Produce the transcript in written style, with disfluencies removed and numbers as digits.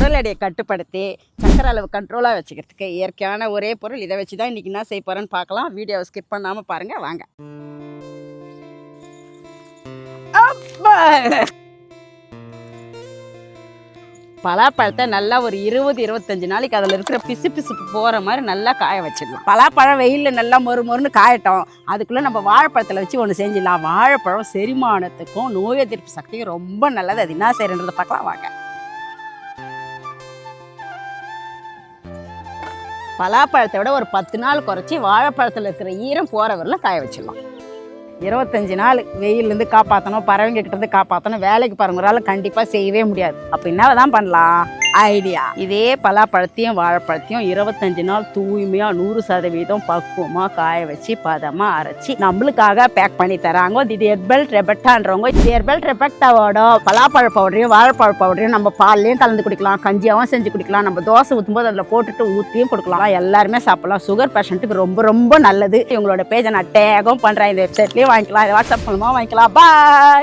உடல் எடையை கட்டுப்படுத்தி சக்கரை அளவு கண்ட்ரோலாக வச்சுக்கிறதுக்கு இயற்கையான ஒரே பொருள் இதை வச்சு தான் இன்றைக்கி என்ன செய்ய போகிறேன்னு பார்க்கலாம். வீடியோவை ஸ்கிப் பண்ணாமல் பாருங்கள் வாங்க. பலாப்பழத்தை நல்லா ஒரு 20-25 நாளைக்கு அதில் இருக்கிற பிசுப்பு போகிற மாதிரி நல்லா காய வச்சிடலாம். பலாப்பழம் வெயிலில் நல்லா மொறுன்னு காயட்டும். அதுக்குள்ளே நம்ம வாழைப்பழத்தில் வச்சு ஒன்று செஞ்சிடலாம். வாழைப்பழம் செரிமானத்துக்கும் நோய் எதிர்ப்பு சக்திக்கும் ரொம்ப நல்லது. அது என்ன செய்யறன்றதை பார்க்கலாம் வாங்க. பலாப்பழத்தை விட ஒரு 10 நாள் குறைச்சி வாழைப்பழத்தில் இருக்கிற ஈரம் போகிற வரலாம் காய வச்சிடலாம். 25 நாள் வெயிலேருந்து காப்பாற்றணும், பறவைங்க கிட்டேருந்து காப்பாற்றணும். வேலைக்கு பாருங்கிறால கண்டிப்பாக செய்யவே முடியாது. அப்போ என்ன தான் பண்ணலாம்? ஐடியா, இதே பலாப்பழத்தையும் வாழைப்பழத்தையும் 25 நாள் தூய்மையாக 100% பக்குவமாக காய வச்சு பதமாக அரைச்சி நம்மளுக்காக பேக் பண்ணி தராங்க. இது ஹெர்பல் ரெபெக்டான்றவங்க. இது ஹெர்பல் ரெபெக்டாவோட பலாப்பழ பவுடரையும் வாழைப்பழ பவுடரையும் நம்ம பால்லையும் கலந்து குடிக்கலாம், கஞ்சியாகவும் செஞ்சு குடிக்கலாம், நம்ம தோசை ஊற்றும்போது அதில் போட்டுட்டு ஊற்றியும் கொடுக்கலாம். எல்லாருமே சாப்பிடலாம். சுகர் பேஷண்ட்டுக்கு ரொம்ப ரொம்ப நல்லது. இவங்களோட பேஜை நான் டேகும் பண்ணுறேன். இந்த வெப்சைட்லேயும் வாங்கிக்கலாம், வாட்ஸ்அப் மூலமாக வாங்கிக்கலாம். பாய்.